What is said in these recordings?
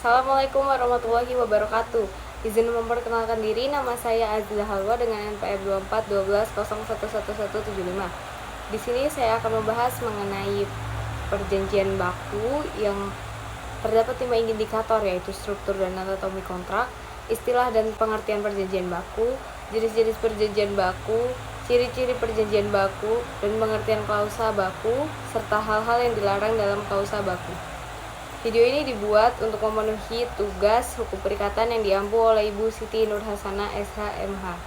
Assalamualaikum warahmatullahi wabarakatuh. Izin memperkenalkan diri, nama saya Azila Halwa dengan NPM 2412011175. Di sini saya akan membahas mengenai perjanjian baku yang terdapat 5 indikator, yaitu struktur dan anatomi kontrak, istilah dan pengertian perjanjian baku, jenis-jenis perjanjian baku, ciri-ciri perjanjian baku, dan pengertian klausa baku, serta hal-hal yang dilarang dalam klausa baku. Video ini dibuat untuk memenuhi tugas hukum perikatan yang diampu oleh Ibu Siti Nurhasana SHMH.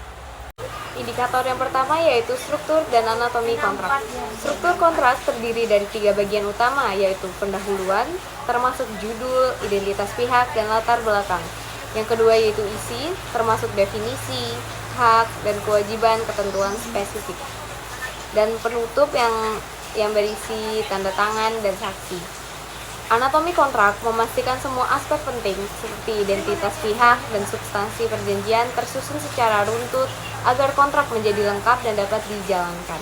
Indikator yang pertama yaitu struktur dan anatomi kontrak. Struktur kontrak terdiri dari 3 bagian utama, yaitu pendahuluan, termasuk judul, identitas pihak, dan latar belakang. Yang kedua yaitu isi, termasuk definisi, hak, dan kewajiban ketentuan spesifik. Dan penutup yang berisi tanda tangan dan saksi. Anatomi kontrak memastikan semua aspek penting seperti identitas pihak dan substansi perjanjian tersusun secara runtut agar kontrak menjadi lengkap dan dapat dijalankan.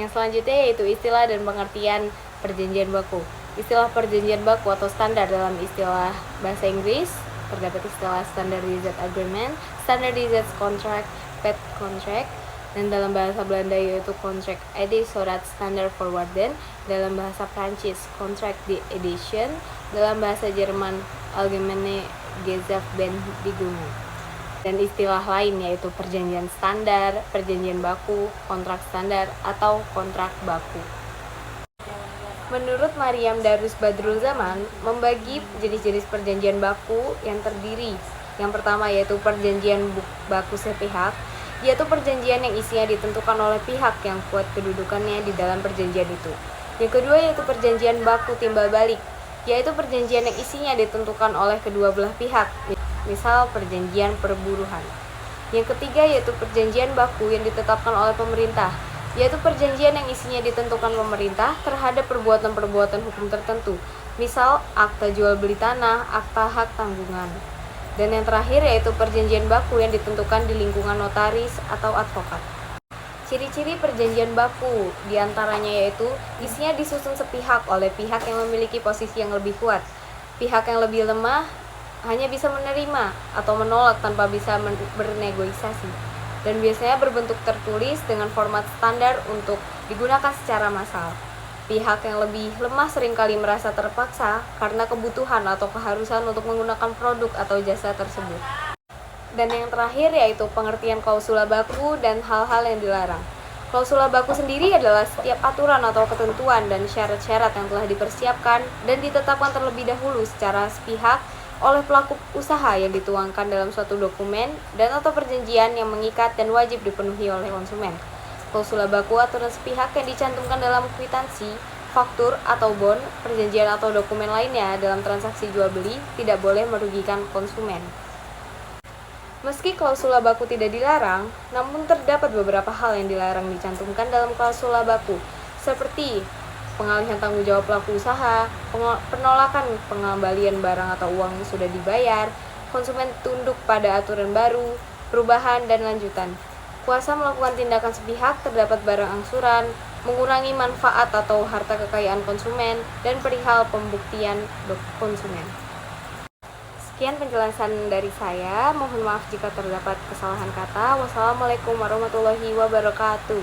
Yang selanjutnya yaitu istilah dan pengertian perjanjian baku. Istilah perjanjian baku atau standar dalam istilah bahasa Inggris terdapat istilah standardized agreement, standardized contract, pet contract, dan dalam bahasa Belanda yaitu contract ede surat standar voorwaarden, dalam bahasa Prancis contract de edition, dalam bahasa Jerman Allgemeine Gesetzgebung, dan istilah lain yaitu perjanjian standar, perjanjian baku, kontrak standar, atau kontrak baku. Menurut Maryam Darus Badrul Zaman, membagi jenis-jenis perjanjian baku yang terdiri. Yang pertama yaitu perjanjian baku sepihak, yaitu perjanjian yang isinya ditentukan oleh pihak yang kuat kedudukannya di dalam perjanjian itu. Yang kedua yaitu perjanjian baku timbal balik, yaitu perjanjian yang isinya ditentukan oleh kedua belah pihak, misal perjanjian perburuhan. Yang ketiga yaitu perjanjian baku yang ditetapkan oleh pemerintah, yaitu perjanjian yang isinya ditentukan pemerintah terhadap perbuatan-perbuatan hukum tertentu, misal akta jual beli tanah, akta hak tanggungan. Dan yang terakhir yaitu perjanjian baku yang ditentukan di lingkungan notaris atau advokat. Ciri-ciri perjanjian baku diantaranya yaitu isinya disusun sepihak oleh pihak yang memiliki posisi yang lebih kuat. Pihak yang lebih lemah hanya bisa menerima atau menolak tanpa bisa bernegosiasi. Dan biasanya berbentuk tertulis dengan format standar untuk digunakan secara massal. Pihak yang lebih lemah seringkali merasa terpaksa karena kebutuhan atau keharusan untuk menggunakan produk atau jasa tersebut. Dan yang terakhir yaitu pengertian klausula baku dan hal-hal yang dilarang. Klausula baku sendiri adalah setiap aturan atau ketentuan dan syarat-syarat yang telah dipersiapkan dan ditetapkan terlebih dahulu secara sepihak oleh pelaku usaha yang dituangkan dalam suatu dokumen dan atau perjanjian yang mengikat dan wajib dipenuhi oleh konsumen. Klausula baku aturan sepihak yang dicantumkan dalam kwitansi, faktur atau bon, perjanjian atau dokumen lainnya dalam transaksi jual beli tidak boleh merugikan konsumen. Meski klausula baku tidak dilarang, namun terdapat beberapa hal yang dilarang dicantumkan dalam klausula baku, seperti pengalihan tanggung jawab pelaku usaha, penolakan pengembalian barang atau uang yang sudah dibayar, konsumen tunduk pada aturan baru, perubahan dan lanjutan. Kuasa melakukan tindakan sepihak terdapat barang angsuran, mengurangi manfaat atau harta kekayaan konsumen, dan perihal pembuktian konsumen. Sekian penjelasan dari saya, mohon maaf jika terdapat kesalahan kata. Wassalamualaikum warahmatullahi wabarakatuh.